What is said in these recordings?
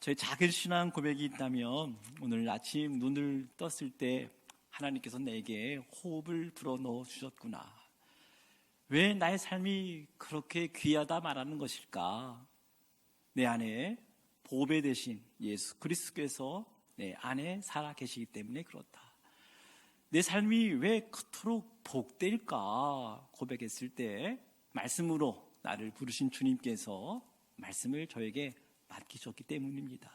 저희 작은 신앙 고백이 있다면 오늘 아침 눈을 떴을 때 하나님께서 내게 호흡을 불어넣어 주셨구나. 왜 나의 삶이 그렇게 귀하다 말하는 것일까? 내 안에 보배 되신 예수 그리스도께서 내 안에 살아 계시기 때문에 그렇다. 내 삶이 왜 그토록 복될까 고백했을 때 말씀으로 나를 부르신 주님께서 말씀을 저에게 맡기셨기 때문입니다.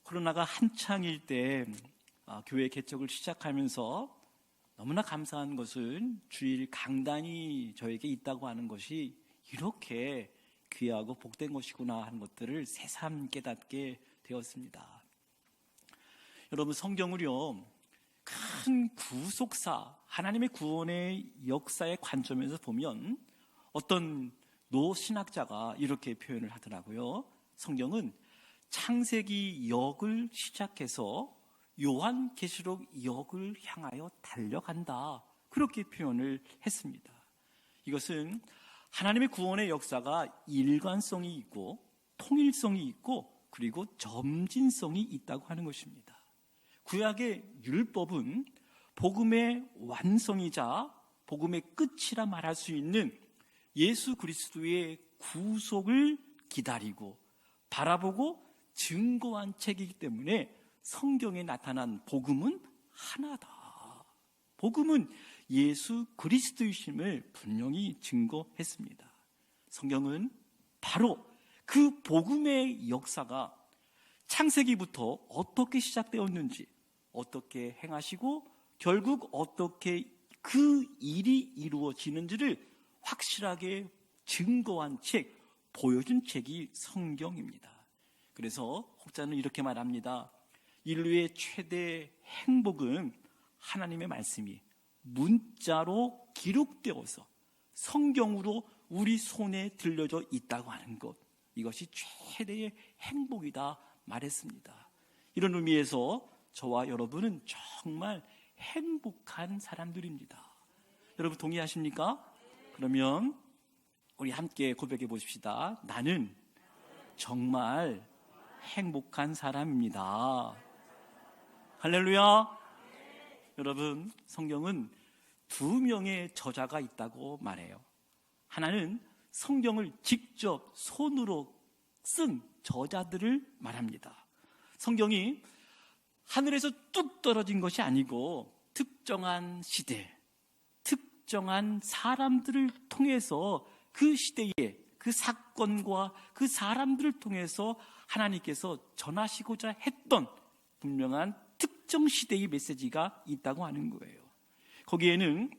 코로나가 한창일 때 교회 개척을 시작하면서 너무나 감사한 것은 주일 강단이 저에게 있다고 하는 것이 이렇게 귀하고 복된 것이구나 하는 것들을 새삼 깨닫게 되었습니다. 여러분, 성경을요 큰 구속사, 하나님의 구원의 역사의 관점에서 보면 어떤 노신학자가 이렇게 표현을 하더라고요. 성경은 창세기 역을 시작해서 요한계시록 역을 향하여 달려간다, 그렇게 표현을 했습니다. 이것은 하나님의 구원의 역사가 일관성이 있고 통일성이 있고 그리고 점진성이 있다고 하는 것입니다. 구약의 율법은 복음의 완성이자 복음의 끝이라 말할 수 있는 예수 그리스도의 구속을 기다리고 바라보고 증거한 책이기 때문에 성경에 나타난 복음은 하나다. 복음은 예수 그리스도이심을 분명히 증거했습니다. 성경은 바로 그 복음의 역사가 창세기부터 어떻게 시작되었는지, 어떻게 행하시고 결국 어떻게 그 일이 이루어지는지를 확실하게 증거한 책, 보여준 책이 성경입니다. 그래서 혹자는 이렇게 말합니다. 인류의 최대 행복은 하나님의 말씀이 문자로 기록되어서 성경으로 우리 손에 들려져 있다고 하는 것, 이것이 최대의 행복이다 말했습니다. 이런 의미에서 저와 여러분은 정말 행복한 사람들입니다. 여러분 동의하십니까? 그러면 우리 함께 고백해 보십시다. 나는 정말 행복한 사람입니다. 할렐루야. 여러분, 성경은 2명의 저자가 있다고 말해요. 하나는 성경을 직접 손으로 쓴 저자들을 말합니다. 성경이 하늘에서 뚝 떨어진 것이 아니고 특정한 시대, 특정한 사람들을 통해서 그 시대의 그 사건과 그 사람들을 통해서 하나님께서 전하시고자 했던 분명한 특정 시대의 메시지가 있다고 하는 거예요. 거기에는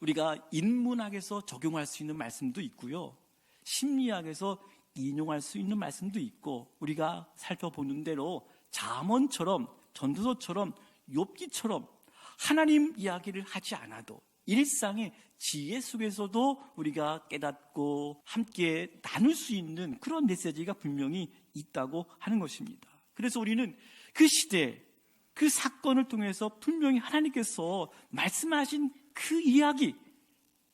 우리가 인문학에서 적용할 수 있는 말씀도 있고요, 심리학에서 인용할 수 있는 말씀도 있고, 우리가 살펴보는 대로 잠언처럼, 전도서처럼, 욥기처럼 하나님 이야기를 하지 않아도 일상의 지혜 속에서도 우리가 깨닫고 함께 나눌 수 있는 그런 메시지가 분명히 있다고 하는 것입니다. 그래서 우리는 그 시대, 그 사건을 통해서 분명히 하나님께서 말씀하신 그 이야기,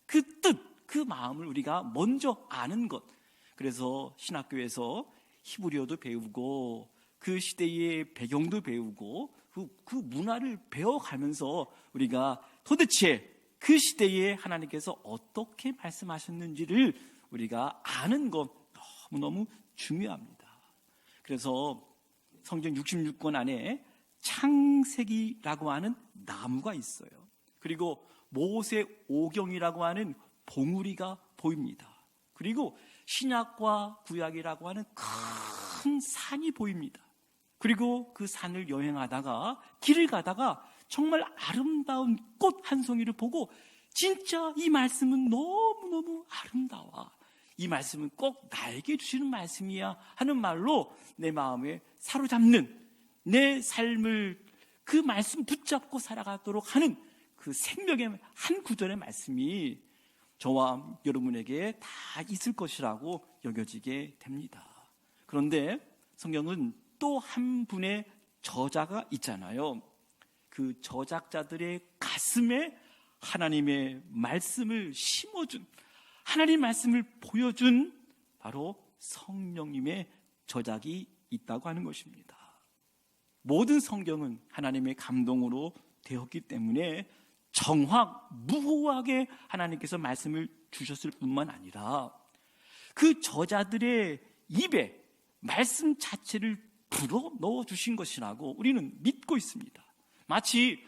그 뜻, 그 마음을 우리가 먼저 아는 것. 그래서 신학교에서 히브리어도 배우고 그 시대의 배경도 배우고 그 문화를 배워가면서 우리가 도대체 그 시대에 하나님께서 어떻게 말씀하셨는지를 우리가 아는 것 너무너무 중요합니다. 그래서 성경 66권 안에 창세기라고 하는 나무가 있어요. 그리고 모세 오경이라고 하는 봉우리가 보입니다. 그리고 신약과 구약이라고 하는 큰 산이 보입니다. 그리고 그 산을 여행하다가 길을 가다가 정말 아름다운 꽃 한 송이를 보고 진짜 이 말씀은 너무너무 아름다워, 이 말씀은 꼭 나에게 주시는 말씀이야 하는 말로 내 마음에 사로잡는, 내 삶을 그 말씀 붙잡고 살아가도록 하는 그 생명의 한 구절의 말씀이 저와 여러분에게 다 있을 것이라고 여겨지게 됩니다. 그런데 성경은 또 한 분의 저자가 있잖아요. 그 저작자들의 가슴에 하나님의 말씀을 심어준, 하나님의 말씀을 보여준 바로 성령님의 저작이 있다고 하는 것입니다. 모든 성경은 하나님의 감동으로 되었기 때문에 정확무후하게 하나님께서 말씀을 주셨을 뿐만 아니라 그 저자들의 입에 말씀 자체를 불어 넣어 주신 것이라고 우리는 믿고 있습니다. 마치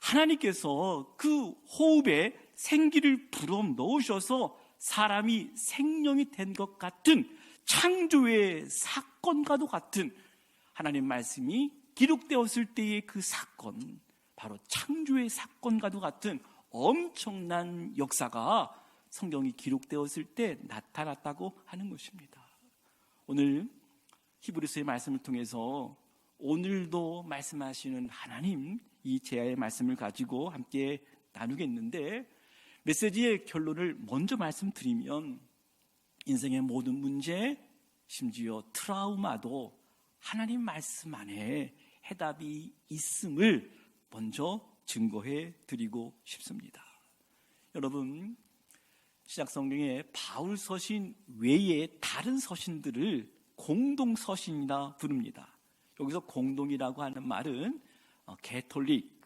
하나님께서 그 호흡에 생기를 불어 넣으셔서 사람이 생명이 된 것 같은 창조의 사건과도 같은 하나님 말씀이 기록되었을 때의 그 사건, 바로 창조의 사건과도 같은 엄청난 역사가 성경이 기록되었을 때 나타났다고 하는 것입니다. 오늘 히브리서의 말씀을 통해서 오늘도 말씀하시는 하나님, 이 제야의 말씀을 가지고 함께 나누겠는데, 메시지의 결론을 먼저 말씀드리면 인생의 모든 문제, 심지어 트라우마도 하나님 말씀 안에 해답이 있음을 먼저 증거해 드리고 싶습니다. 여러분, 신약성경에 바울 서신 외에 다른 서신들을 공동서신이라 부릅니다. 여기서 공동이라고 하는 말은 개톨릭,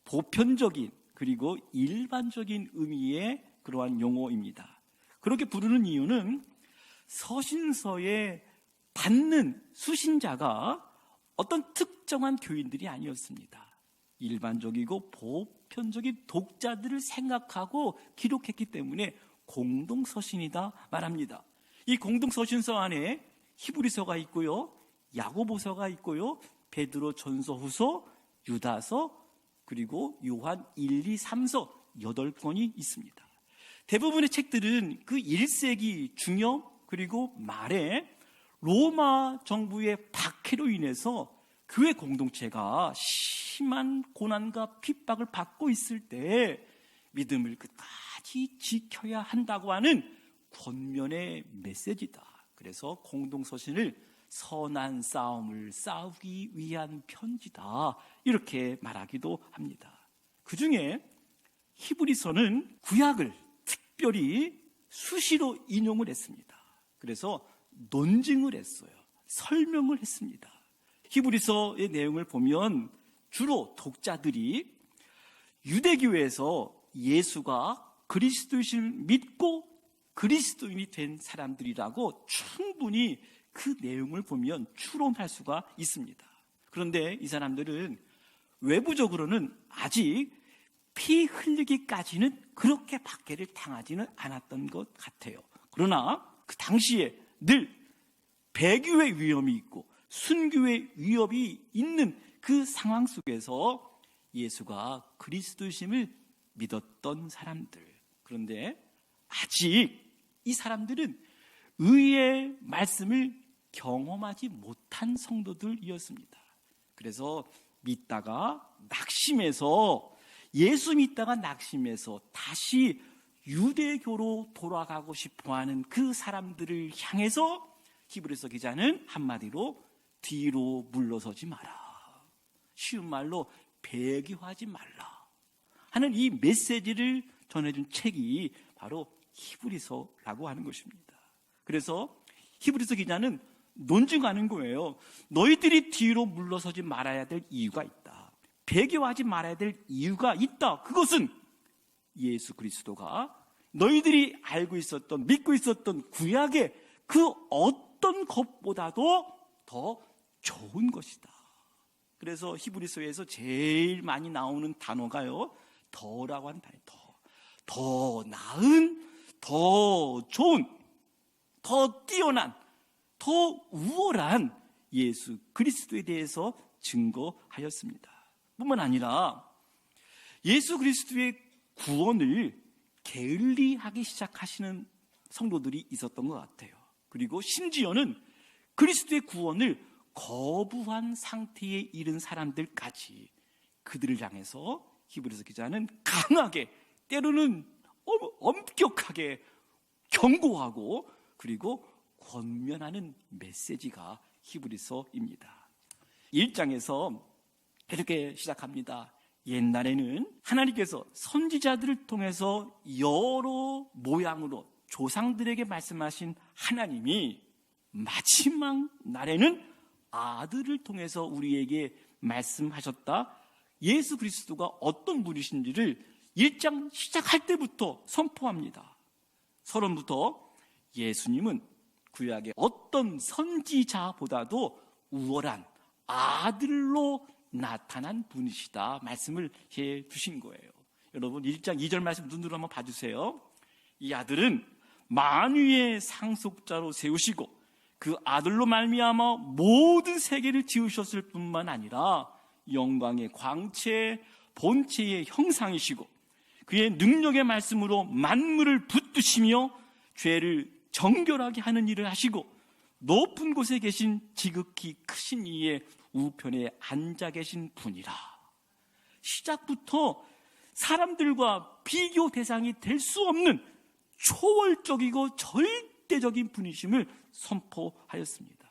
보편적인 그리고 일반적인 의미의 그러한 용어입니다. 그렇게 부르는 이유는 서신서에 받는 수신자가 어떤 특정한 교인들이 아니었습니다. 일반적이고 보편적인 독자들을 생각하고 기록했기 때문에 공동서신이다 말합니다. 이 공동서신서 안에 히브리서가 있고요, 야고보서가 있고요, 베드로 전서, 후서, 유다서, 그리고 요한 1, 2, 3서 8권이 있습니다. 대부분의 책들은 그 1세기 중엽 그리고 말에 로마 정부의 박해로 인해서 교회 공동체가 심한 고난과 핍박을 받고 있을 때 믿음을 끝까지 지켜야 한다고 하는 권면의 메시지다. 그래서 공동서신을 선한 싸움을 싸우기 위한 편지다, 이렇게 말하기도 합니다. 그 중에 히브리서는 구약을 특별히 수시로 인용을 했습니다. 그래서 논증을 했어요. 설명을 했습니다. 히브리서의 내용을 보면 주로 독자들이 유대교에서 예수가 그리스도이심을 믿고 그리스도인이 된 사람들이라고 충분히 그 내용을 보면 추론할 수가 있습니다. 그런데 이 사람들은 외부적으로는 아직 피 흘리기까지는 그렇게 박해를 당하지는 않았던 것 같아요. 그러나 그 당시에 늘 배교의 위험이 있고 순교의 위협이 있는 그 상황 속에서 예수가 그리스도이심을 믿었던 사람들. 그런데 아직 이 사람들은 의의 말씀을 경험하지 못한 성도들이었습니다. 그래서 믿다가 낙심해서, 예수 믿다가 낙심해서 다시 유대교로 돌아가고 싶어하는 그 사람들을 향해서 히브리서 기자는 한마디로 뒤로 물러서지 마라, 쉬운 말로 배교하지 말라 하는 이 메시지를 전해준 책이 바로 히브리서라고 하는 것입니다. 그래서 히브리서 기자는 논증하는 거예요. 너희들이 뒤로 물러서지 말아야 될 이유가 있다. 배교하지 말아야 될 이유가 있다. 그것은 예수 그리스도가 너희들이 알고 있었던, 믿고 있었던 구약의 그 어떤 것보다도 더 좋은 것이다. 그래서 히브리서에서 제일 많이 나오는 단어가요, 더라고 하는 단어예요. 더 나은, 더 좋은, 더 뛰어난, 더 우월한 예수 그리스도에 대해서 증거하였습니다. 뿐만 아니라 예수 그리스도의 구원을 게을리하기 시작하시는 성도들이 있었던 것 같아요. 그리고 심지어는 그리스도의 구원을 거부한 상태에 이른 사람들까지, 그들을 향해서 히브리서 기자는 강하게, 때로는 엄격하게 경고하고 그리고 권면하는 메시지가 히브리서입니다. 1장에서 이렇게 시작합니다. 옛날에는 하나님께서 선지자들을 통해서 여러 모양으로 조상들에게 말씀하신 하나님이 마지막 날에는 아들을 통해서 우리에게 말씀하셨다. 예수 그리스도가 어떤 분이신지를 1장 시작할 때부터 선포합니다. 서론부터 예수님은 구약의 어떤 선지자보다도 우월한 아들로 나타난 분이시다 말씀을 해 주신 거예요. 여러분 1장 2절 말씀 눈으로 한번 봐주세요. 이 아들은 만유의 상속자로 세우시고 그 아들로 말미암아 모든 세계를 지으셨을 뿐만 아니라 영광의 광채 본체의 형상이시고 그의 능력의 말씀으로 만물을 붙드시며 죄를 정결하게 하는 일을 하시고 높은 곳에 계신 지극히 크신 이의 우편에 앉아 계신 분이라. 시작부터 사람들과 비교 대상이 될 수 없는 초월적이고 절대적인 분이심을 선포하였습니다.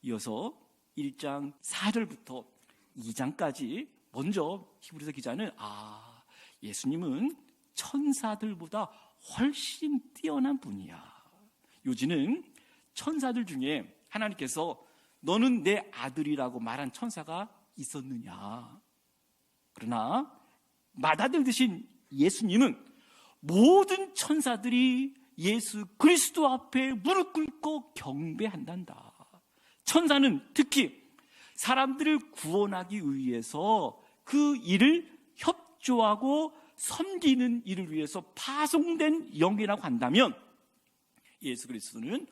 이어서 1장 4절부터 2장까지 먼저 히브리서 기자는 예수님은 천사들보다 훨씬 뛰어난 분이야. 요지는 천사들 중에 하나님께서 너는 내 아들이라고 말한 천사가 있었느냐. 그러나 맏아들 되신 예수님은 모든 천사들이 예수 그리스도 앞에 무릎 꿇고 경배한단다. 천사는 특히 사람들을 구원하기 위해서 그 일을 협조하고 섬기는 일을 위해서 파송된 영이라고 한다면 예수 그리스도는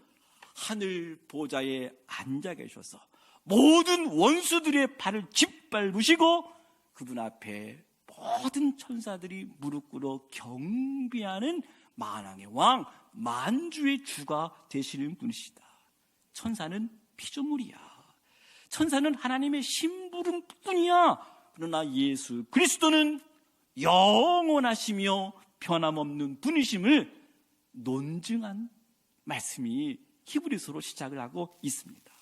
하늘 보좌에 앉아 계셔서 모든 원수들의 발을 짓밟으시고 그분 앞에 모든 천사들이 무릎 꿇어 경배하는 만왕의 왕, 만주의 주가 되시는 분이시다. 천사는 피조물이야. 천사는 하나님의 심부름뿐이야. 그러나 예수 그리스도는 영원하시며 변함없는 분이심을 논증한 말씀이 히브리서로 시작을 하고 있습니다.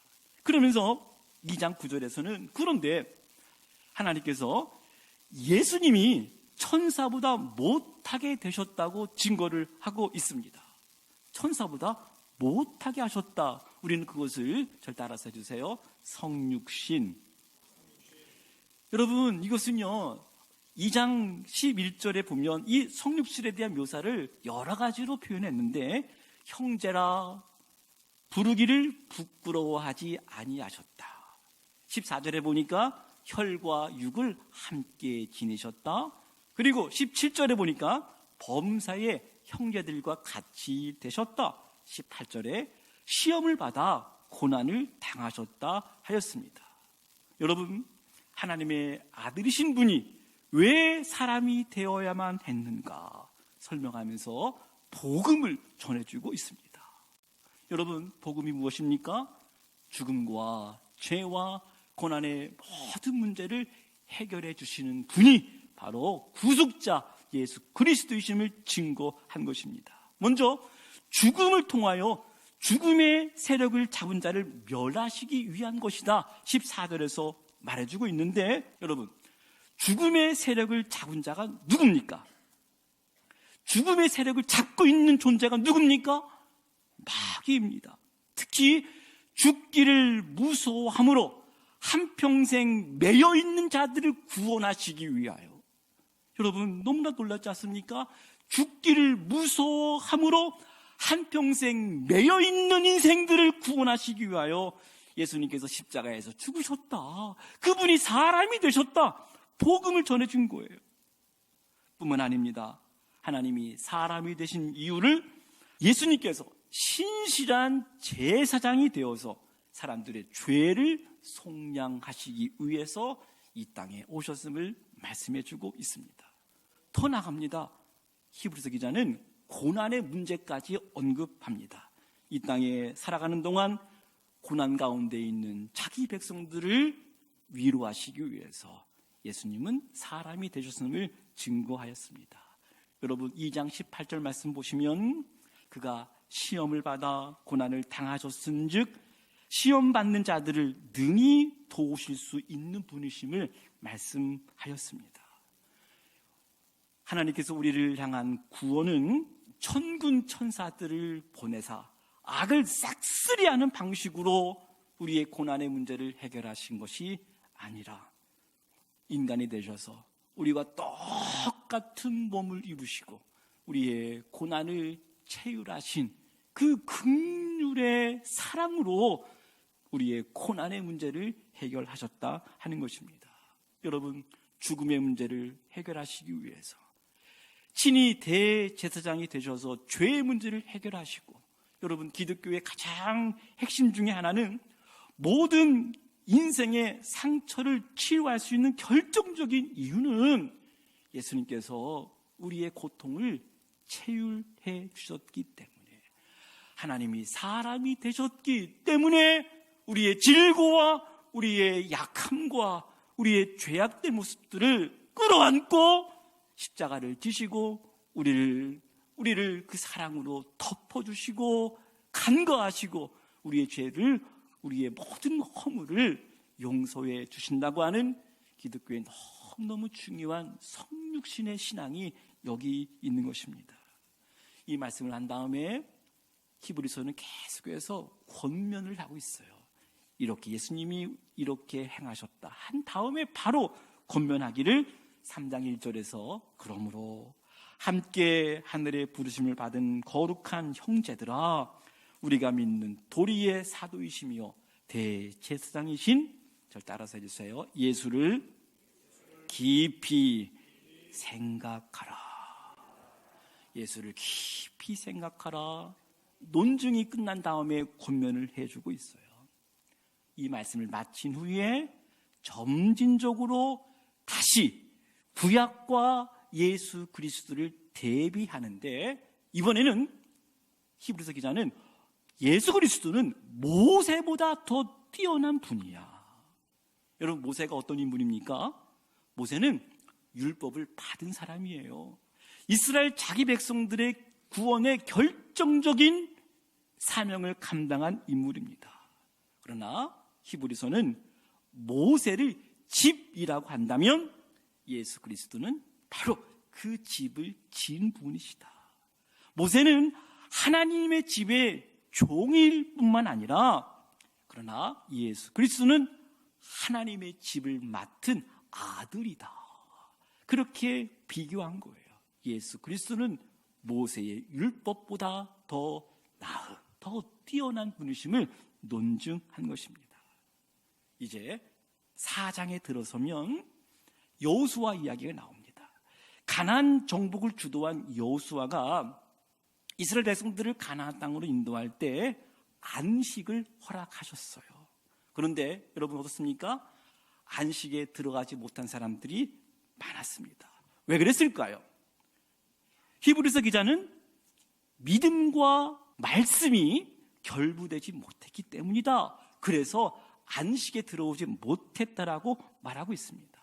그러면서 2장 9절에서는 그런데 하나님께서 예수님이 천사보다 못하게 되셨다고 증거를 하고 있습니다. 천사보다 못하게 하셨다. 우리는 그것을 절 따라서 해주세요. 성육신. 여러분 이것은요 2장 11절에 보면 이 성육신에 대한 묘사를 여러 가지로 표현했는데 형제라 부르기를 부끄러워하지 아니하셨다. 14절에 보니까 혈과 육을 함께 지내셨다. 그리고 17절에 보니까 범사의 형제들과 같이 되셨다. 18절에 시험을 받아 고난을 당하셨다 하였습니다. 여러분 하나님의 아들이신 분이 왜 사람이 되어야만 했는가 설명하면서 복음을 전해주고 있습니다. 여러분 복음이 무엇입니까? 죽음과 죄와 고난의 모든 문제를 해결해 주시는 분이 바로 구속자 예수 그리스도이심을 증거한 것입니다. 먼저 죽음을 통하여 죽음의 세력을 잡은 자를 멸하시기 위한 것이다 14절에서 말해주고 있는데 여러분 죽음의 세력을 잡은 자가 누굽니까? 죽음의 세력을 잡고 있는 존재가 누굽니까? 마귀입니다. 특히 죽기를 무서워함으로 한평생 매여있는 자들을 구원하시기 위하여. 여러분 너무나 놀랍지 않습니까? 죽기를 무서워함으로 한평생 매여있는 인생들을 구원하시기 위하여 예수님께서 십자가에서 죽으셨다. 그분이 사람이 되셨다. 복음을 전해준 거예요. 뿐만 아닙니다. 하나님이 사람이 되신 이유를 예수님께서 신실한 제사장이 되어서 사람들의 죄를 속량하시기 위해서 이 땅에 오셨음을 말씀해주고 있습니다. 더 나아갑니다. 히브리서 기자는 고난의 문제까지 언급합니다. 이 땅에 살아가는 동안 고난 가운데 있는 자기 백성들을 위로하시기 위해서 예수님은 사람이 되셨음을 증거하였습니다. 여러분 2장 18절 말씀 보시면 그가 시험을 받아 고난을 당하셨은즉 시험 받는 자들을 능히 도우실 수 있는 분이심을 말씀하였습니다. 하나님께서 우리를 향한 구원은 천군 천사들을 보내사 악을 싹쓸이하는 방식으로 우리의 고난의 문제를 해결하신 것이 아니라 인간이 되셔서 우리와 똑같은 몸을 입으시고 우리의 고난을 체휼하신 그 긍휼의 사랑으로 우리의 고난의 문제를 해결하셨다 하는 것입니다. 여러분, 죽음의 문제를 해결하시기 위해서 친히 대제사장이 되셔서 죄의 문제를 해결하시고, 여러분, 기독교의 가장 핵심 중에 하나는 모든 인생의 상처를 치유할 수 있는 결정적인 이유는 예수님께서 우리의 고통을 체휼해 주셨기 때문에, 하나님이 사람이 되셨기 때문에 우리의 질고와 우리의 약함과 우리의 죄악된 모습들을 끌어안고 십자가를 지시고 우리를 그 사랑으로 덮어주시고 간과하시고 우리의 죄를, 우리의 모든 허물을 용서해 주신다고 하는 기독교의 너무너무 중요한 성육신의 신앙이 여기 있는 것입니다. 이 말씀을 한 다음에 히브리서는 계속해서 권면을 하고 있어요. 이렇게 예수님이 이렇게 행하셨다 한 다음에 바로 권면하기를 3장 1절에서 그러므로 함께 하늘의 부르심을 받은 거룩한 형제들아, 우리가 믿는 도리의 사도이시며 대제사장이신, 절 따라서 해주세요. 예수를 깊이 생각하라. 예수를 깊이 생각하라. 논증이 끝난 다음에 권면을 해주고 있어요. 이 말씀을 마친 후에 점진적으로 다시 구약과 예수 그리스도를 대비하는데, 이번에는 히브리서 기자는 예수 그리스도는 모세보다 더 뛰어난 분이야. 여러분, 모세가 어떤 인물입니까? 모세는 율법을 받은 사람이에요. 이스라엘 자기 백성들의 구원의 결정적인 사명을 감당한 인물입니다. 그러나 히브리서는 모세를 집이라고 한다면 예수 그리스도는 바로 그 집을 지은 분이시다. 모세는 하나님의 집의 종일 뿐만 아니라, 그러나 예수 그리스도는 하나님의 집을 맡은 아들이다. 그렇게 비교한 거예요. 예수 그리스도는 모세의 율법보다 더 나은, 더 뛰어난 분이심을 논증한 것입니다. 이제 4장에 들어서면 여호수아 이야기가 나옵니다. 가나안 정복을 주도한 여호수아가 이스라엘 백성들을 가나안 땅으로 인도할 때 안식을 허락하셨어요. 그런데 여러분 어떻습니까? 안식에 들어가지 못한 사람들이 많았습니다. 왜 그랬을까요? 히브리서 기자는 믿음과 말씀이 결부되지 못했기 때문이다. 그래서 안식에 들어오지 못했다라고 말하고 있습니다.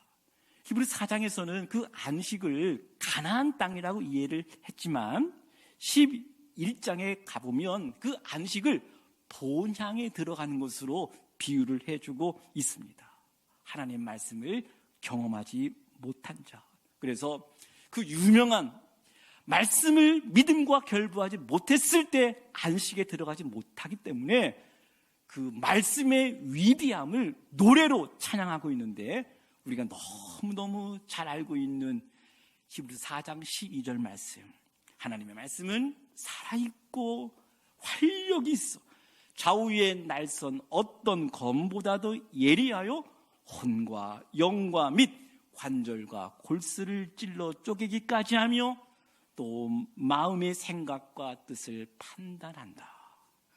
히브리서 4장에서는 그 안식을 가나안 땅이라고 이해를 했지만 11장에 가보면 그 안식을 본향에 들어가는 것으로 비유를 해주고 있습니다. 하나님의 말씀을 경험하지 못한 자. 그래서 그 유명한 말씀을 믿음과 결부하지 못했을 때 안식에 들어가지 못하기 때문에 그 말씀의 위대함을 노래로 찬양하고 있는데, 우리가 너무너무 잘 알고 있는 히브리서 4장 12절 말씀, 하나님의 말씀은 살아있고 활력이 있어 좌우의 날선 어떤 검보다도 예리하여 혼과 영과 및 관절과 골수를 찔러 쪼개기까지 하며 또 마음의 생각과 뜻을 판단한다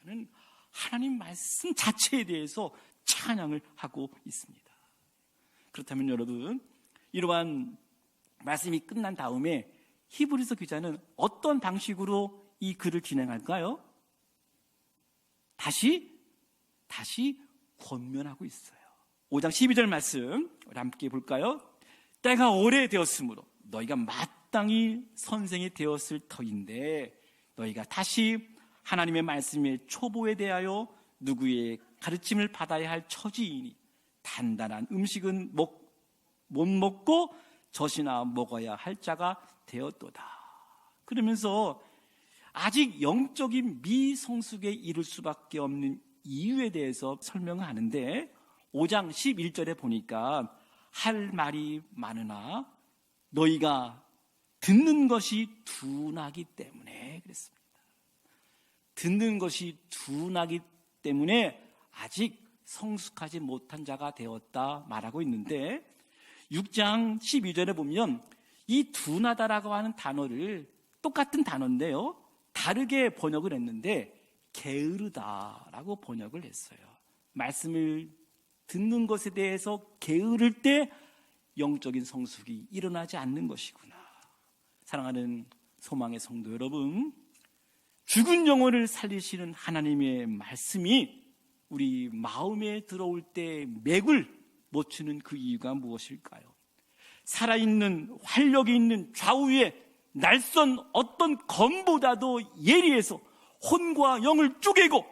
하는 하나님 말씀 자체에 대해서 찬양을 하고 있습니다. 그렇다면 여러분, 이러한 말씀이 끝난 다음에 히브리서 기자는 어떤 방식으로 이 글을 진행할까요? 다시 권면하고 있어요. 5장 12절 말씀 우리 함께 볼까요? 때가 오래되었으므로 너희가 마땅히 선생이 되었을 터인데 너희가 다시 하나님의 말씀의 초보에 대하여 누구의 가르침을 받아야 할 처지이니 단단한 음식은 못 먹고 젖이나 먹어야 할 자가 되었도다. 그러면서 아직 영적인 미성숙에 이를 수밖에 없는 이유에 대해서 설명하는데 5장 11절에 보니까 할 말이 많으나 너희가 듣는 것이 둔하기 때문에 그랬습니다. 듣는 것이 둔하기 때문에 아직 성숙하지 못한 자가 되었다 말하고 있는데 6장 12절에 보면 이 둔하다라고 하는 단어를 똑같은 단어인데요, 다르게 번역을 했는데 게으르다라고 번역을 했어요. 말씀을 듣는 것에 대해서 게으를 때 영적인 성숙이 일어나지 않는 것이구나. 사랑하는 소망의 성도 여러분, 죽은 영혼을 살리시는 하나님의 말씀이 우리 마음에 들어올 때 맥을 못 추는 그 이유가 무엇일까요? 살아있는 활력이 있는 좌우에 날선 어떤 검보다도 예리해서 혼과 영을 쪼개고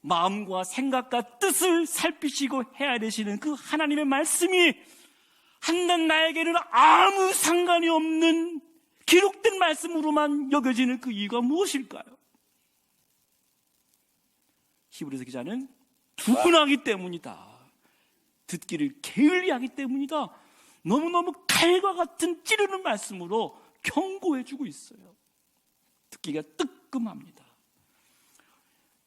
마음과 생각과 뜻을 살피시고 헤아리시는 그 하나님의 말씀이 한낱 나에게는 아무 상관이 없는 기록된 말씀으로만 여겨지는 그 이유가 무엇일까요? 히브리서 기자는 둔하기 때문이다. 듣기를 게을리하기 때문이다. 너무너무 칼과 같은 찌르는 말씀으로 경고해주고 있어요. 듣기가 뜨끔합니다.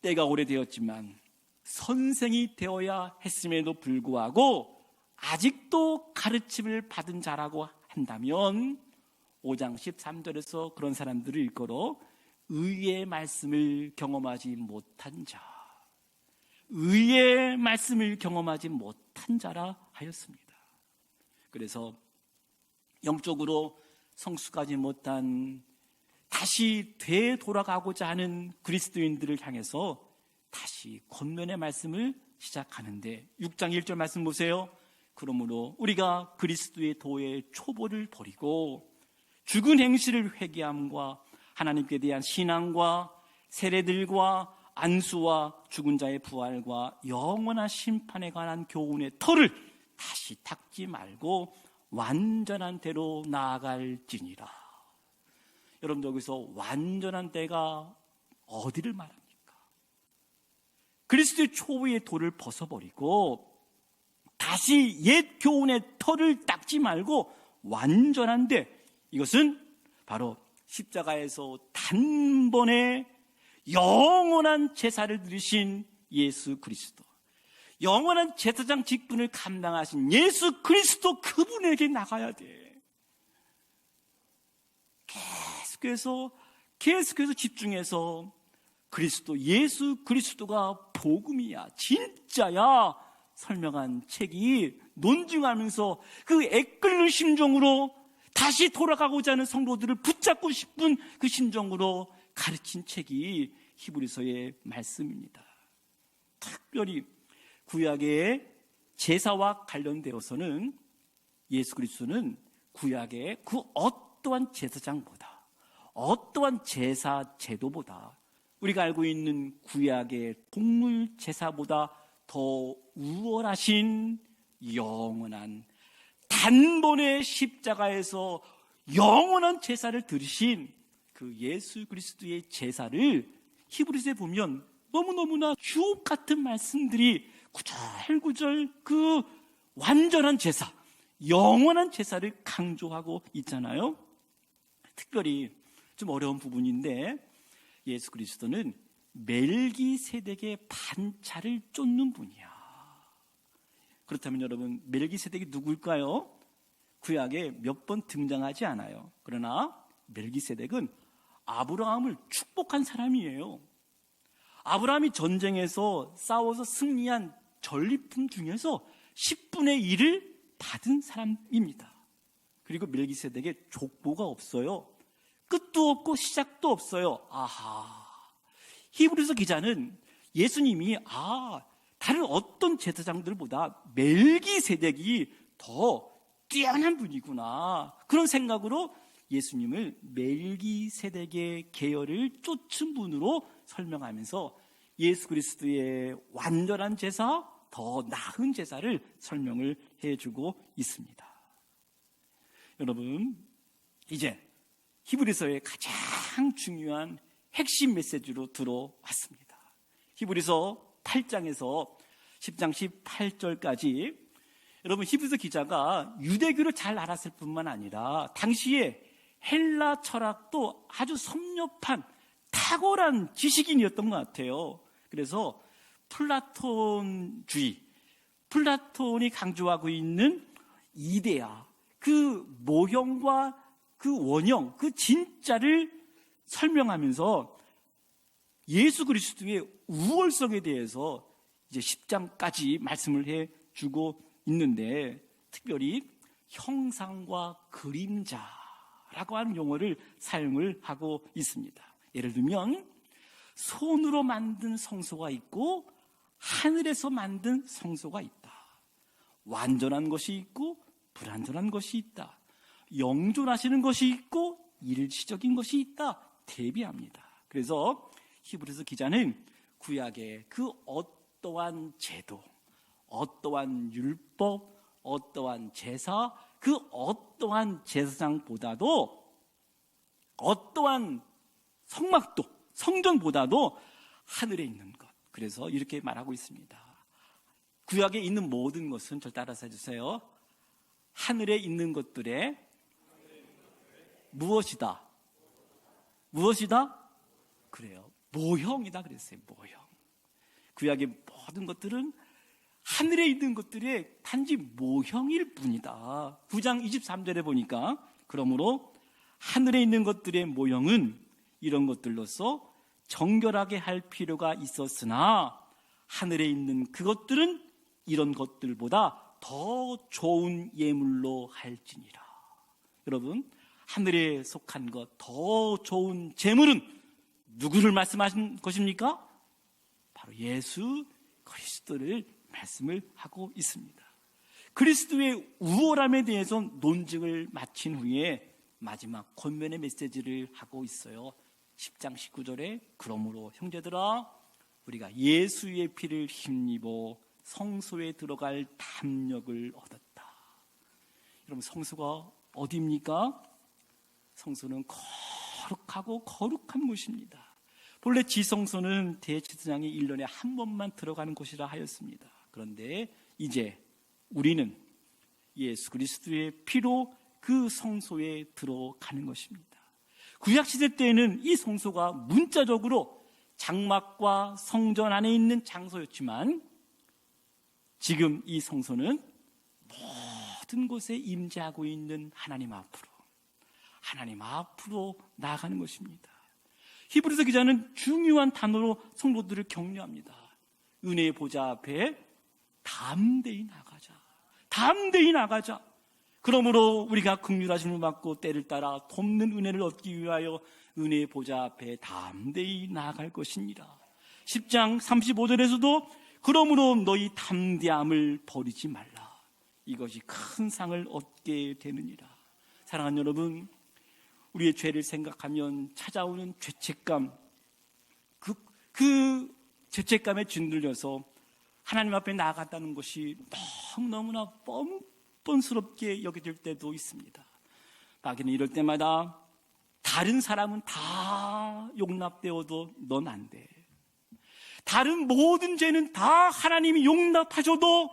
때가 오래되었지만 선생이 되어야 했음에도 불구하고 아직도 가르침을 받은 자라고 한다면 5장 13절에서 그런 사람들을 일컬어 의의 말씀을 경험하지 못한 자, 의의 말씀을 경험하지 못한 자라 하였습니다. 그래서 영적으로 성숙하지 못한 다시 되돌아가고자 하는 그리스도인들을 향해서 다시 권면의 말씀을 시작하는데 6장 1절 말씀 보세요. 그러므로 우리가 그리스도의 도의 초보를 버리고 죽은 행실을 회개함과 하나님께 대한 신앙과 세례들과 안수와 죽은 자의 부활과 영원한 심판에 관한 교훈의 터를 다시 닦지 말고 완전한 대로 나아갈지니라. 여러분, 여기서 완전한 때가 어디를 말합니까? 그리스도의 초보의 도를 벗어버리고 다시 옛 교훈의 터를 닦지 말고 완전한 데, 이것은 바로 십자가에서 단번에 영원한 제사를 드리신 예수 그리스도, 영원한 제사장 직분을 감당하신 예수 그리스도, 그분에게 나가야 돼. 계속해서 집중해서 그리스도, 예수 그리스도가 복음이야, 진짜야 설명한 책이 논증하면서 그 애끓는 심정으로 다시 돌아가고자 하는 성도들을 붙잡고 싶은 그 심정으로 가르친 책이 히브리서의 말씀입니다. 특별히 구약의 제사와 관련되어서는 예수 그리스도는 구약의 그 어떠한 제사장보다, 어떠한 제사 제도보다, 우리가 알고 있는 구약의 동물 제사보다 더 우월하신 영원한 단번에 십자가에서 영원한 제사를 드리신 그 예수 그리스도의 제사를 히브리서에 보면 너무너무나 주옥 같은 말씀들이 구절구절 그 완전한 제사, 영원한 제사를 강조하고 있잖아요. 특별히 좀 어려운 부분인데 예수 그리스도는 멜기세덱의 반차를 쫓는 분이야. 그렇다면 여러분, 멜기세덱이 누굴까요? 구약에 몇 번 등장하지 않아요. 그러나 멜기세덱은 아브라함을 축복한 사람이에요. 아브라함이 전쟁에서 싸워서 승리한 전리품 중에서 10분의 1을 받은 사람입니다. 그리고 멜기세덱에 족보가 없어요. 끝도 없고 시작도 없어요. 아하, 히브리서 기자는 예수님이 다른 어떤 제사장들보다 멜기세덱이 더 뛰어난 분이구나, 그런 생각으로 예수님을 멜기세덱의 계열을 쫓은 분으로 설명하면서 예수 그리스도의 완전한 제사, 더 나은 제사를 설명을 해주고 있습니다. 여러분, 이제 히브리서의 가장 중요한 핵심 메시지로 들어왔습니다. 히브리서 8장에서 10장 18절까지 여러분 히브리서 기자가 유대교를 잘 알았을 뿐만 아니라 당시에 헬라 철학도 아주 섭렵한 탁월한 지식인이었던 것 같아요. 그래서 플라톤주의, 플라톤이 강조하고 있는 이데아, 그 모형과 그 원형, 그 진짜를 설명하면서 예수 그리스도의 우월성에 대해서 이제 10장까지 말씀을 해주고 있는데, 특별히 형상과 그림자라고 하는 용어를 사용을 하고 있습니다. 예를 들면 손으로 만든 성소가 있고 하늘에서 만든 성소가 있다. 완전한 것이 있고 불완전한 것이 있다. 영존하시는 것이 있고 일시적인 것이 있다. 대비합니다. 그래서 히브리서 기자는 구약의 그 어떠한 제도, 어떠한 율법, 어떠한 제사, 그 어떠한 제사장보다도, 어떠한 성막도, 성전보다도 하늘에 있는 것. 그래서 이렇게 말하고 있습니다. 구약에 있는 모든 것은, 절 따라서 해주세요. 하늘에 있는 것들의 무엇이다? 무엇이다? 그래요. 모형이다 그랬어요. 모형. 구약의 모든 것들은 하늘에 있는 것들의 단지 모형일 뿐이다. 9장 23절에 보니까 그러므로 하늘에 있는 것들의 모형은 이런 것들로서 정결하게 할 필요가 있었으나 하늘에 있는 그것들은 이런 것들보다 더 좋은 예물로 할지니라. 여러분, 하늘에 속한 것, 더 좋은 제물은 누구를 말씀하신 것입니까? 바로 예수 그리스도를 말씀을 하고 있습니다. 그리스도의 우월함에 대해서 논증을 마친 후에 마지막 권면의 메시지를 하고 있어요. 10장 19절에 그러므로 형제들아 우리가 예수의 피를 힘입어 성소에 들어갈 담력을 얻었다. 여러분, 성소가 어디입니까? 성소는 거룩하고 거룩한 곳입니다. 본래 지성소는 대제사장이 1년에 한 번만 들어가는 곳이라 하였습니다. 그런데 이제 우리는 예수 그리스도의 피로 그 성소에 들어가는 것입니다. 구약시대 때에는 이 성소가 문자적으로 장막과 성전 안에 있는 장소였지만 지금 이 성소는 모든 곳에 임재하고 있는 하나님 앞으로 나아가는 것입니다. 히브리서 기자는 중요한 단어로 성도들을 격려합니다. 은혜의 보좌 앞에 담대히 나가자. 그러므로 우리가 긍휼하심을 받고 때를 따라 돕는 은혜를 얻기 위하여 은혜의 보좌 앞에 담대히 나아갈 것이니라. 10장 35절에서도 그러므로 너희 담대함을 버리지 말라. 이것이 큰 상을 얻게 되느니라. 사랑하는 여러분, 우리의 죄를 생각하면 찾아오는 죄책감, 그 죄책감에 짓눌려서 하나님 앞에 나아갔다는 것이 너무나 뻔뻔스럽게 여겨질 때도 있습니다. 마귀는 이럴 때마다 다른 사람은 다 용납되어도 넌 안 돼. 다른 모든 죄는 다 하나님이 용납하셔도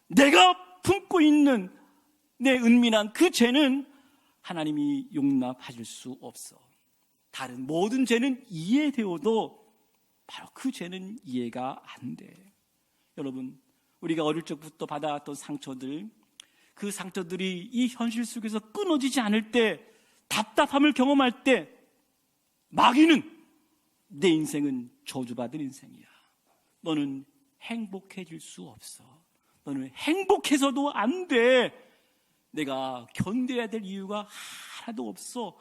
내가 품고 있는 내 은밀한 그 죄는 하나님이 용납하실 수 없어. 다른 모든 죄는 이해되어도 바로 그 죄는 이해가 안 돼. 여러분, 우리가 어릴 적부터 받아왔던 상처들, 그 상처들이 이 현실 속에서 끊어지지 않을 때, 답답함을 경험할 때 마귀는 내 인생은 저주받은 인생이야. 너는 행복해질 수 없어. 너는 행복해서도 안 돼. 내가 견뎌야 될 이유가 하나도 없어.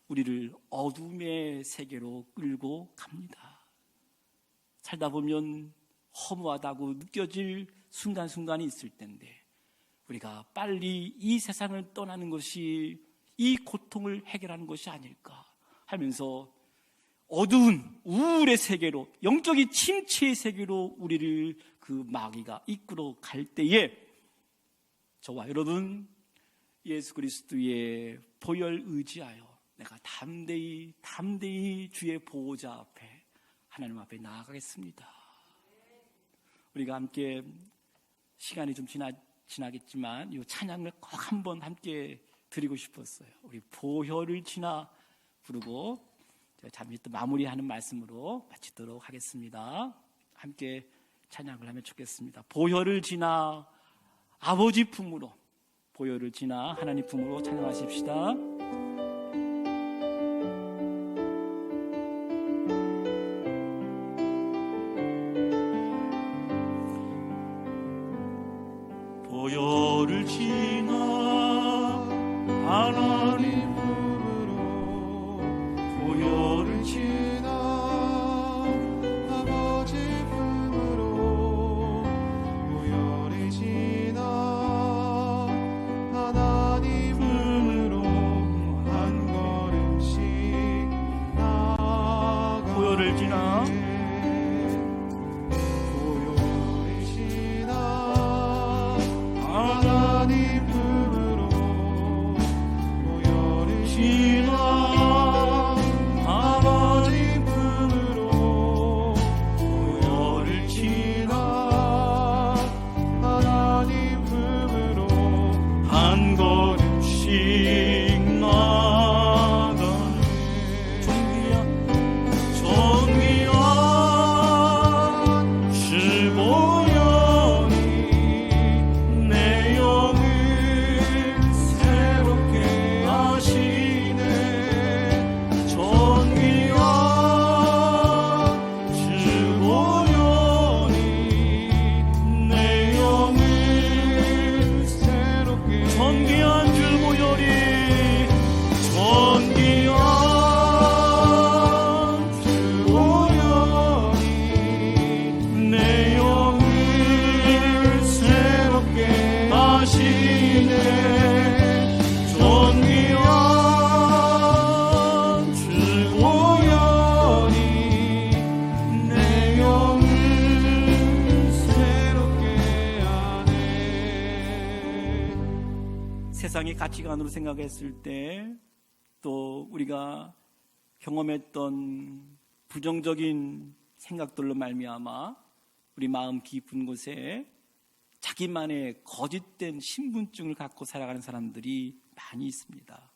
우리를 어둠의 세계로 끌고 갑니다. 살다 보면 허무하다고 느껴질 순간순간이 있을 텐데 우리가 빨리 이 세상을 떠나는 것이 이 고통을 해결하는 것이 아닐까 하면서 어두운 우울의 세계로, 영적인 침체의 세계로 우리를 그 마귀가 이끌어 갈 때에 저와 여러분 예수 그리스도의 보혈 의지하여 내가 담대히 주의 보호자 앞에, 하나님 앞에 나아가겠습니다. 우리가 함께 시간이 좀 지나겠지만 이 찬양을 꼭 한번 함께 드리고 싶었어요. 우리 보혈을 지나 부르고 제가 잠시 또 마무리하는 말씀으로 마치도록 하겠습니다. 함께 찬양을 하면 좋겠습니다. 보혈을 지나 아버지 품으로, 보혈을 지나 하나님 품으로 찬양하십시다. 보혈을 지나 하나님 품으로, 보혈을 지나 아버지 품으로, 보혈을 지나 하나님 품으로 한 걸음씩 나아가. 보혈을 지나 보혈을 지나 하나님 품으로, 보혈을 지나 아버지 품으로, 보혈을 지나 하나님 품으로 한 걸음씩 나아가는 존귀한 주 보혈이 내 영을 새롭게 하시네. 존귀한 주 보혈이 내 영을 새롭게 존귀한 주 보혈이, 존귀한 주 보혈이 내 영을 새롭게 하시네. 존귀한 주 보혈이 내 영을 새롭게 하네. 세상의 가치관으로 생각했을 때, 또 우리가 경험했던 부정적인 생각들로 말미암아 우리 마음 깊은 곳에 자기만의 거짓된 신분증을 갖고 살아가는 사람들이 많이 있습니다.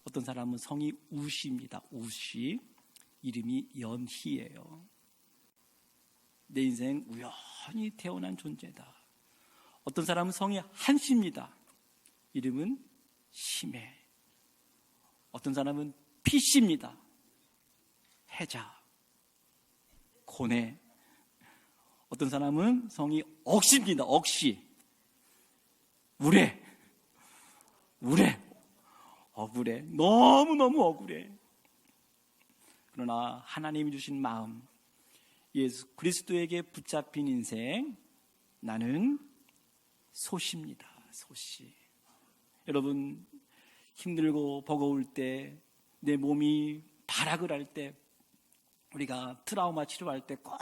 어떤 사람은 성이 우시입니다. 우시, 이름이 연희예요. 내 인생 우연히 태어난 존재다. 어떤 사람은 성이 한씨입니다. 이름은 심해. 어떤 사람은 피씨입니다. 해자, 고뇌. 어떤 사람은 성이 억씨입니다. 억씨, 우레, 억울해. 너무너무 억울해. 그러나 하나님이 주신 마음, 예수 그리스도에게 붙잡힌 인생, 나는 소시입니다. 소시. 여러분, 힘들고 버거울 때, 내 몸이 발악을 할 때, 우리가 트라우마 치료할 때 꼭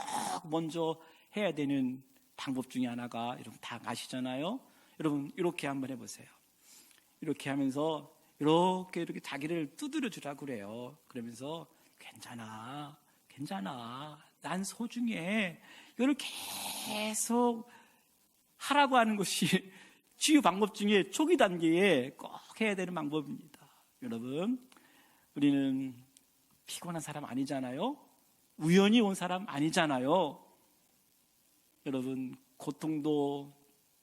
먼저 해야 되는 방법 중에 하나가, 여러분 다 아시잖아요. 여러분 이렇게 한번 해보세요. 이렇게 하면서 이렇게 자기를 두드려 주라고 그래요. 그러면서 괜찮아, 난 소중해. 이걸 계속 하라고 하는 것이 치유 방법 중에 초기 단계에 꼭 해야 되는 방법입니다. 여러분, 우리는 피곤한 사람 아니잖아요. 우연히 온 사람 아니잖아요. 여러분, 고통도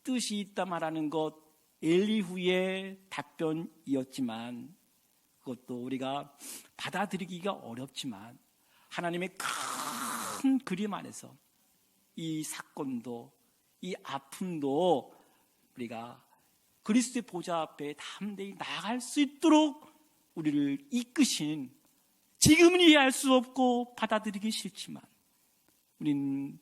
뜻이 있다 말하는 것 엘리후의 답변이었지만, 그것도 우리가 받아들이기가 어렵지만, 하나님의 큰 그림 안에서 이 사건도, 이 아픔도 우리가 그리스도의 보좌 앞에 담대히 나아갈 수 있도록 우리를 이끄신, 지금은 이해할 수 없고 받아들이기 싫지만 우리는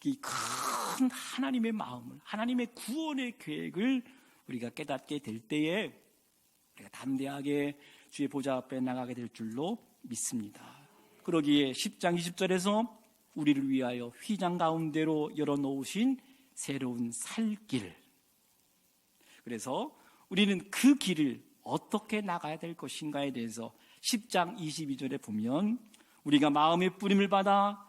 이 큰 하나님의 마음을, 하나님의 구원의 계획을 우리가 깨닫게 될 때에 우리가 담대하게 주의 보좌 앞에 나가게 될 줄로 믿습니다. 그러기에 10장 20절에서 우리를 위하여 휘장 가운데로 열어놓으신 새로운 살길, 그래서 우리는 그 길을 어떻게 나가야 될 것인가에 대해서 10장 22절에 보면, 우리가 마음의 뿌림을 받아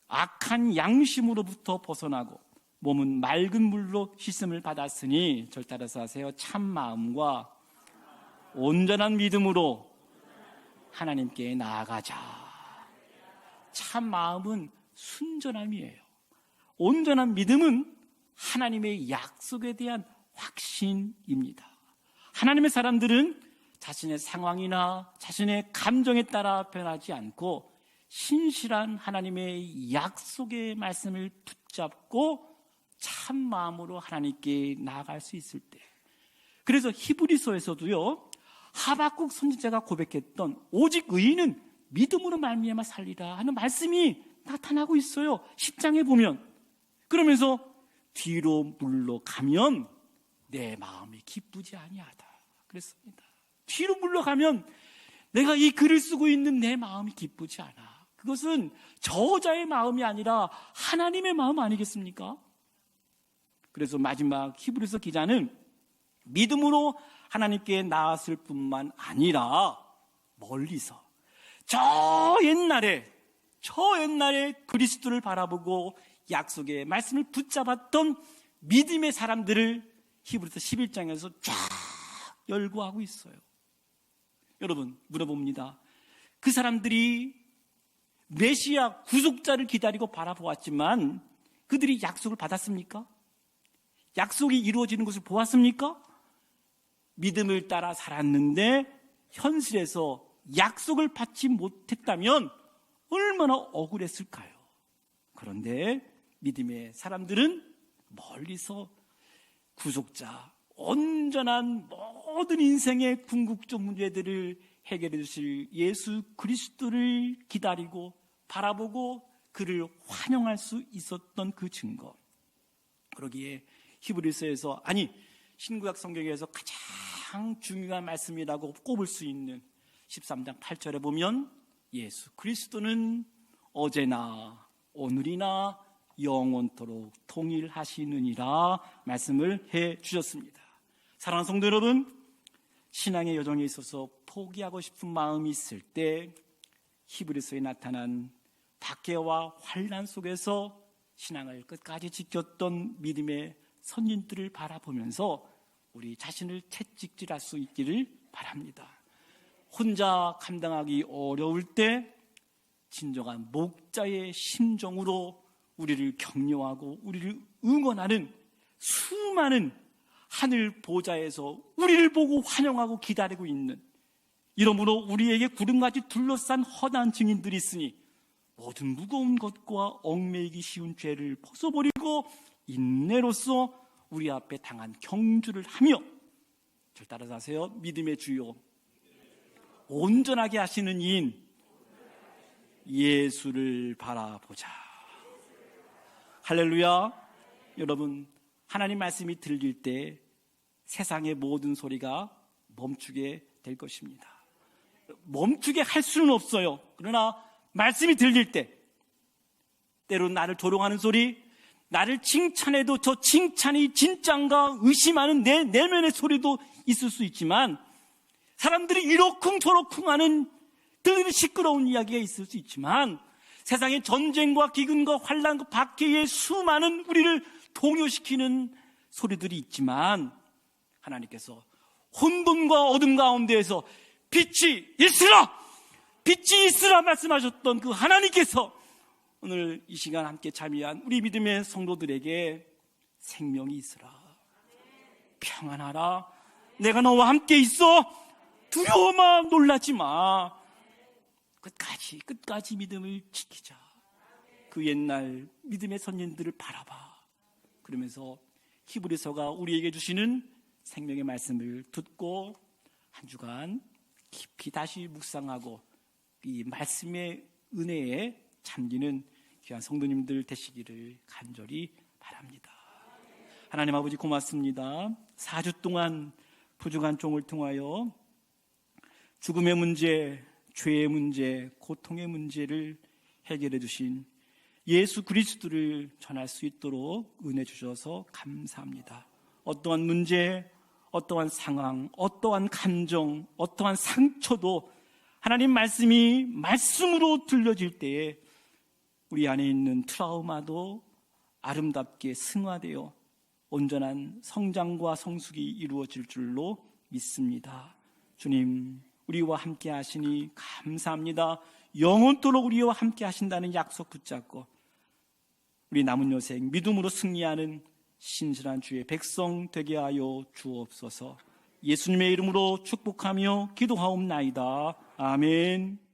악한 양심으로부터 벗어나고 몸은 맑은 물로 씻음을 받았으니 절 따라서 하세요. 참 마음과 온전한 믿음으로 하나님께 나아가자. 참 마음은 순전함이에요. 온전한 믿음은 하나님의 약속에 대한 확신입니다. 하나님의 사람들은 자신의 상황이나 자신의 감정에 따라 변하지 않고 신실한 하나님의 약속의 말씀을 붙잡고 참 마음으로 하나님께 나아갈 수 있을 때, 그래서 히브리서에서도요, 하박국 선지자가 고백했던 오직 의인은 믿음으로 말미암아 살리라 하는 말씀이 나타나고 있어요. 10장에 보면. 그러면서 뒤로 물러가면 내 마음이 기쁘지 아니하다 그랬습니다. 뒤로 물러가면 내가 이 글을 쓰고 있는 내 마음이 기쁘지 않아. 그것은 저자의 마음이 아니라 하나님의 마음 아니겠습니까? 그래서 마지막 히브리서 기자는 믿음으로 하나님께 나았을 뿐만 아니라 멀리서 저 옛날에 그리스도를 바라보고 약속의 말씀을 붙잡았던 믿음의 사람들을 히브리서 11장에서 쫙 열거하고 있어요. 여러분, 물어봅니다. 그 사람들이 메시아 구속자를 기다리고 바라보았지만 그들이 약속을 받았습니까? 약속이 이루어지는 것을 보았습니까? 믿음을 따라 살았는데 현실에서 약속을 받지 못했다면 얼마나 억울했을까요? 그런데 믿음의 사람들은 멀리서 구속자, 온전한 모든 인생의 궁극적 문제들을 해결해 주실 예수 그리스도를 기다리고 바라보고 그를 환영할 수 있었던 그 증거. 그러기에 히브리서에서, 아니 신구약 성경에서 가장 중요한 말씀이라고 꼽을 수 있는 13장 8절에 보면 예수 그리스도는 어제나 오늘이나 영원토록 통일하시느니라 말씀을 해 주셨습니다. 사랑하는 성도 여러분, 신앙의 여정에 있어서 포기하고 싶은 마음이 있을 때 히브리서에 나타난 박해와 환난 속에서 신앙을 끝까지 지켰던 믿음의 선진들을 바라보면서 우리 자신을 채찍질할 수 있기를 바랍니다. 혼자 감당하기 어려울 때 진정한 목자의 심정으로 우리를 격려하고 우리를 응원하는 수많은 하늘 보좌에서 우리를 보고 환영하고 기다리고 있는, 이러므로 우리에게 구름같이 둘러싼 허다한 증인들이 있으니 모든 무거운 것과 얽매이기 쉬운 죄를 벗어버리고 인내로써 우리 앞에 당한 경주를 하며, 절 따라서 하세요. 믿음의 주요 온전하게 하시는 이인 예수를 바라보자. 할렐루야. 여러분, 하나님 말씀이 들릴 때 세상의 모든 소리가 멈추게 될 것입니다. 멈추게 할 수는 없어요. 그러나 말씀이 들릴 때, 때로 나를 조롱하는 소리, 나를 칭찬해도 저 칭찬이 진짠가 의심하는 내 내면의 소리도 있을 수 있지만, 사람들이 이러쿵저러쿵 하는 들리는 시끄러운 이야기가 있을 수 있지만, 세상의 전쟁과 기근과 환난과 박해의 수많은 우리를 동요시키는 소리들이 있지만, 하나님께서 혼돈과 어둠 가운데에서 빛이 있으라! 빛이 있으라 말씀하셨던 그 하나님께서 오늘 이 시간 함께 참여한 우리 믿음의 성도들에게 생명이 있으라, 평안하라, 내가 너와 함께 있어, 두려워마, 놀라지 마, 끝까지 믿음을 지키자. 그 옛날 믿음의 선진들을 바라봐. 그러면서 히브리서가 우리에게 주시는 생명의 말씀을 듣고 한 주간 깊이 다시 묵상하고 이 말씀의 은혜에 잠기는 귀한 성도님들 되시기를 간절히 바랍니다. 하나님 아버지, 고맙습니다. 4주 동안 부족한 종을 통하여 죽음의 문제, 죄의 문제, 고통의 문제를 해결해 주신 예수 그리스도를 전할 수 있도록 은혜 주셔서 감사합니다. 어떠한 문제, 어떠한 상황, 어떠한 감정, 어떠한 상처도 하나님 말씀이 말씀으로 들려질 때에 우리 안에 있는 트라우마도 아름답게 승화되어 온전한 성장과 성숙이 이루어질 줄로 믿습니다. 주님, 우리와 함께 하시니 감사합니다. 영원토록 우리와 함께 하신다는 약속 붙잡고 우리 남은 여생 믿음으로 승리하는 신실한 주의 백성 되게 하여 주옵소서. 예수님의 이름으로 축복하며 기도하옵나이다. 아멘.